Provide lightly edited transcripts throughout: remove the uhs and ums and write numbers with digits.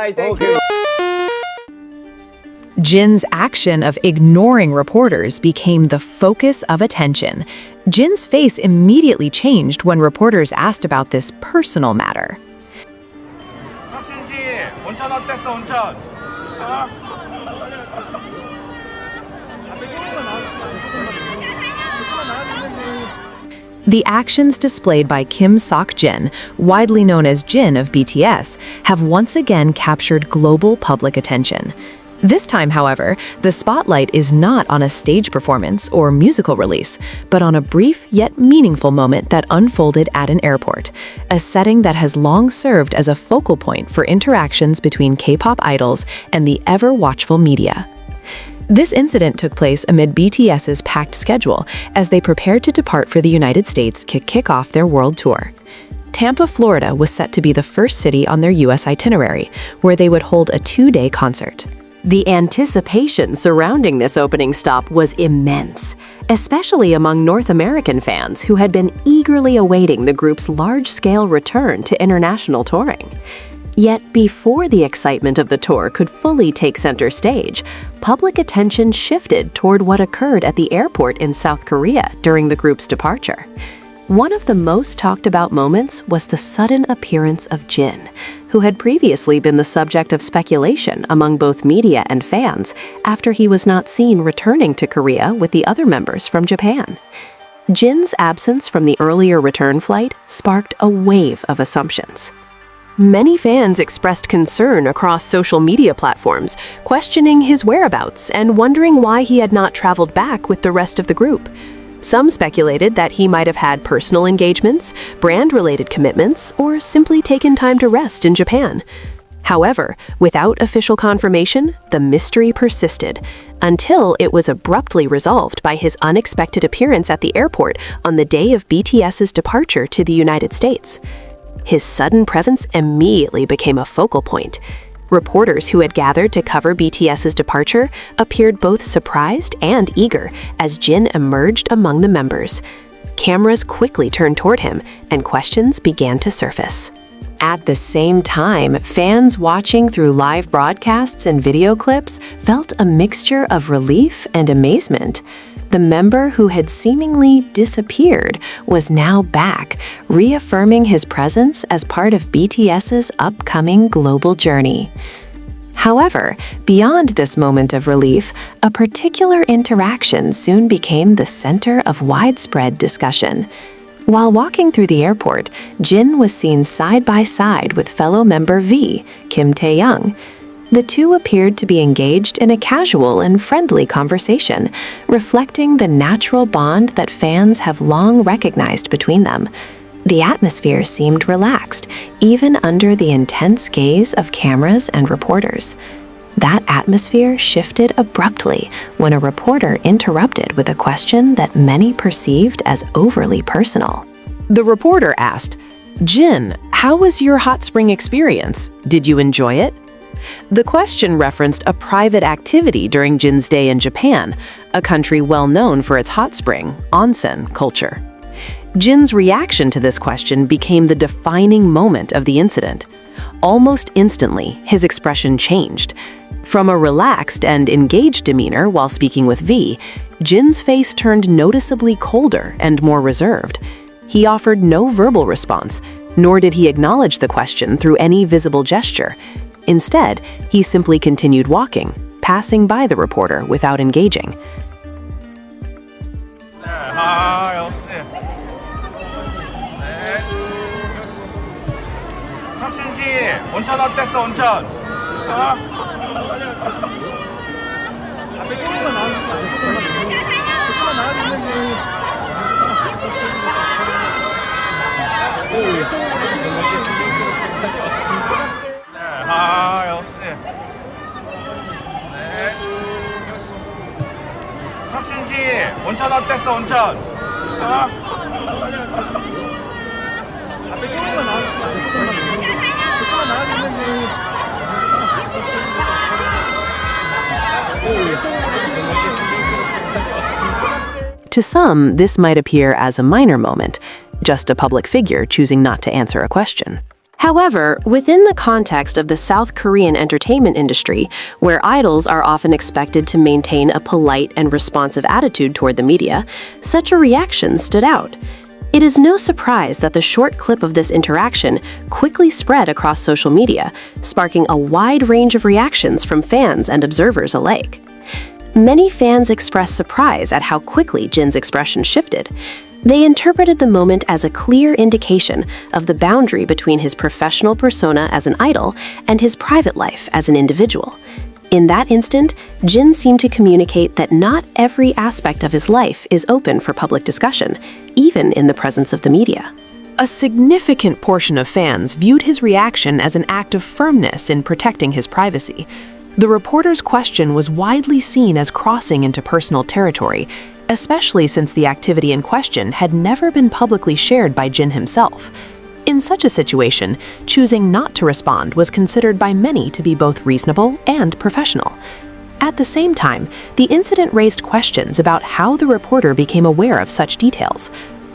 Alright, thank you. Jin's action of ignoring reporters became the focus of attention. Jin's face immediately changed when reporters asked about this personal matter. 온천 어땠어, 온천? The actions displayed by Kim Sok-jin, widely known as Jin of BTS, have once again captured global public attention. This time, however, the spotlight is not on a stage performance or musical release, but on a brief yet meaningful moment that unfolded at an airport, a setting that has long served as a focal point for interactions between K-pop idols and the ever-watchful media. This incident took place amid BTS's packed schedule as they prepared to depart for the United States to kick off their world tour. Tampa, Florida was set to be the first city on their U.S. itinerary, where they would hold a 2-day concert. The anticipation surrounding this opening stop was immense, especially among North American fans who had been eagerly awaiting the group's large-scale return to international touring. Yet before the excitement of the tour could fully take center stage, public attention shifted toward what occurred at the airport in South Korea during the group's departure. One of the most talked about moments was the sudden appearance of Jin, who had previously been the subject of speculation among both media and fans after he was not seen returning to Korea with the other members from Japan. Jin's absence from the earlier return flight sparked a wave of assumptions. Many fans expressed concern across social media platforms, questioning his whereabouts and wondering why he had not traveled back with the rest of the group. Some speculated that he might have had personal engagements, brand-related commitments, or simply taken time to rest in Japan. However, without official confirmation, the mystery persisted, until it was abruptly resolved by his unexpected appearance at the airport on the day of BTS's departure to the United States. His sudden presence immediately became a focal point. Reporters who had gathered to cover BTS's departure appeared both surprised and eager as Jin emerged among the members. Cameras quickly turned toward him, and questions began to surface. At the same time, fans watching through live broadcasts and video clips felt a mixture of relief and amazement. The member who had seemingly disappeared was now back, reaffirming his presence as part of BTS's upcoming global journey. However, beyond this moment of relief, a particular interaction soon became the center of widespread discussion. While walking through the airport, Jin was seen side by side with fellow member V, Kim Tae-young. The two appeared to be engaged in a casual and friendly conversation, reflecting the natural bond that fans have long recognized between them. The atmosphere seemed relaxed, even under the intense gaze of cameras and reporters. That atmosphere shifted abruptly when a reporter interrupted with a question that many perceived as overly personal. The reporter asked, "Jin, how was your hot spring experience? Did you enjoy it?" The question referenced a private activity during Jin's day in Japan, a country well known for its hot spring, onsen, culture. Jin's reaction to this question became the defining moment of the incident. Almost instantly, his expression changed. From a relaxed and engaged demeanor while speaking with V, Jin's face turned noticeably colder and more reserved. He offered no verbal response, nor did he acknowledge the question through any visible gesture. Instead, he simply continued walking, passing by the reporter without engaging. 온천 어땠어, 온천? 역시. 석진씨, 온천 어땠어, 온천? To some, this might appear as a minor moment, just a public figure choosing not to answer a question. However, within the context of the South Korean entertainment industry, where idols are often expected to maintain a polite and responsive attitude toward the media, such a reaction stood out. It is no surprise that the short clip of this interaction quickly spread across social media, sparking a wide range of reactions from fans and observers alike. Many fans expressed surprise at how quickly Jjin's expression shifted. They interpreted the moment as a clear indication of the boundary between his professional persona as an idol and his private life as an individual. In that instant, Jjin seemed to communicate that not every aspect of his life is open for public discussion, even in the presence of the media. A significant portion of fans viewed his reaction as an act of firmness in protecting his privacy. The reporter's question was widely seen as crossing into personal territory, especially since the activity in question had never been publicly shared by Jjin himself. In such a situation, choosing not to respond was considered by many to be both reasonable and professional. At the same time, the incident raised questions about how the reporter became aware of such details.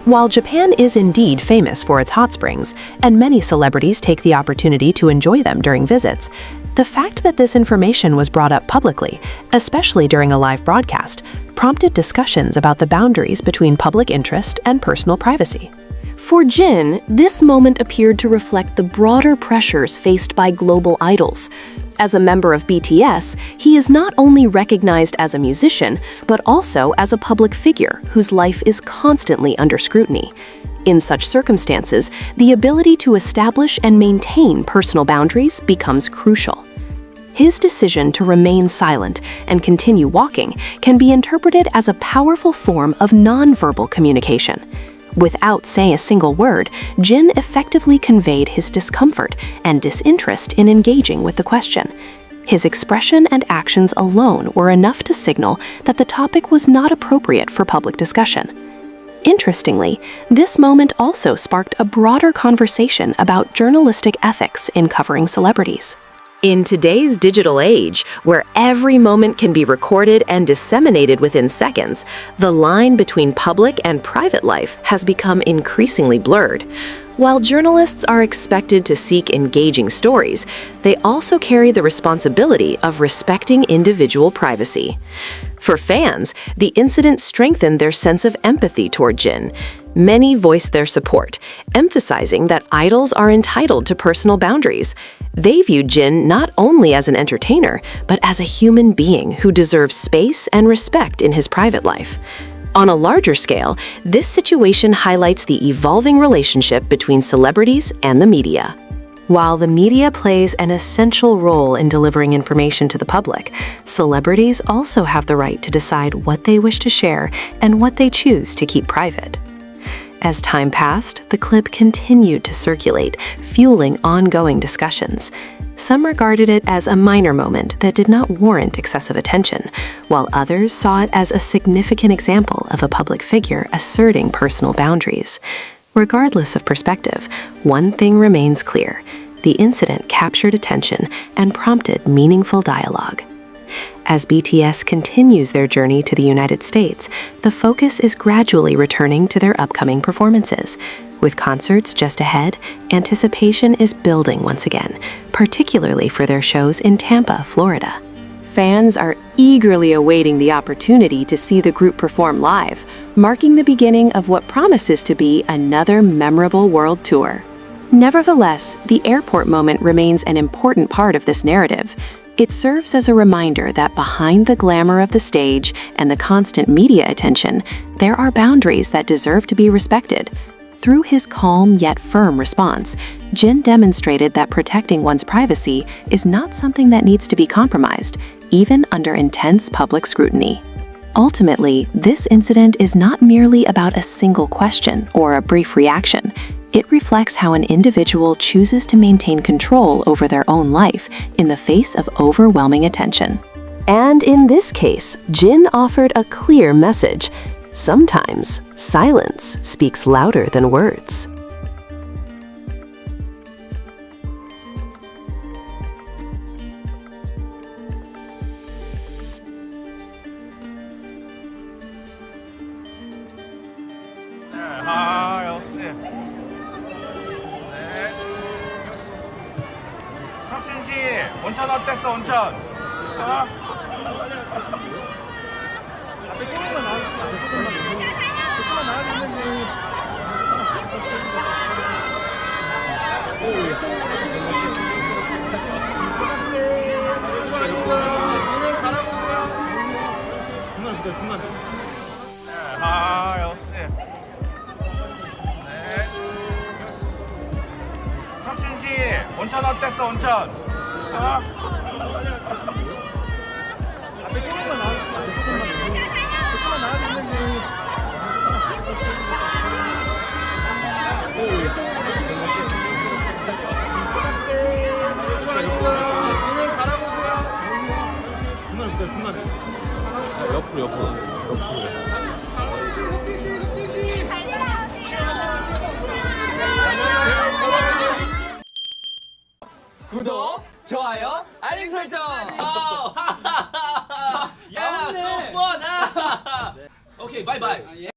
While Japan is indeed famous for its hot springs, and many celebrities take the opportunity to enjoy them during visits, the fact that this information was brought up publicly, especially during a live broadcast, prompted discussions about the boundaries between public interest and personal privacy. For Jjin, this moment appeared to reflect the broader pressures faced by global idols. As a member of BTS, he is not only recognized as a musician, but also as a public figure whose life is constantly under scrutiny. In such circumstances, the ability to establish and maintain personal boundaries becomes crucial. His decision to remain silent and continue walking can be interpreted as a powerful form of nonverbal communication. Without saying a single word, Jjin effectively conveyed his discomfort and disinterest in engaging with the question. His expression and actions alone were enough to signal that the topic was not appropriate for public discussion. Interestingly, this moment also sparked a broader conversation about journalistic ethics in covering celebrities. In today's digital age, where every moment can be recorded and disseminated within seconds, the line between public and private life has become increasingly blurred. While journalists are expected to seek engaging stories, they also carry the responsibility of respecting individual privacy. For fans, the incident strengthened their sense of empathy toward Jjin. Many voiced their support, emphasizing that idols are entitled to personal boundaries. They viewed Jjin not only as an entertainer, but as a human being who deserves space and respect in his private life. On a larger scale, this situation highlights the evolving relationship between celebrities and the media. While the media plays an essential role in delivering information to the public, celebrities also have the right to decide what they wish to share and what they choose to keep private. As time passed, the clip continued to circulate, fueling ongoing discussions. Some regarded it as a minor moment that did not warrant excessive attention, while others saw it as a significant example of a public figure asserting personal boundaries. Regardless of perspective, one thing remains clear: the incident captured attention and prompted meaningful dialogue. As BTS continues their journey to the United States, the focus is gradually returning to their upcoming performances. With concerts just ahead, anticipation is building once again, particularly for their shows in Tampa, Florida. Fans are eagerly awaiting the opportunity to see the group perform live, marking the beginning of what promises to be another memorable world tour. Nevertheless, the airport moment remains an important part of this narrative. It serves as a reminder that behind the glamour of the stage and the constant media attention, there are boundaries that deserve to be respected. Through his calm yet firm response, Jjin demonstrated that protecting one's privacy is not something that needs to be compromised, even under intense public scrutiny. Ultimately, this incident is not merely about a single question or a brief reaction. It reflects how an individual chooses to maintain control over their own life in the face of overwhelming attention. And in this case, Jjin offered a clear message. Sometimes, silence speaks louder than words. 역시. 네. 역시. 온천 어땠어 온천? 괜찮아? 앞에 조금만 나와주시면 안 돼요? 조금만 나와주시면 그만. 아 역시. 네. 석진씨 온천 어땠어 온천? 괜찮아? 앞에 조금만 나와주시면 안 돼요? 조금만 나와주시면 그만. 옆으로. 구독, 좋아요, 알림 설정. 야, so fun. 오케이, 바이바이.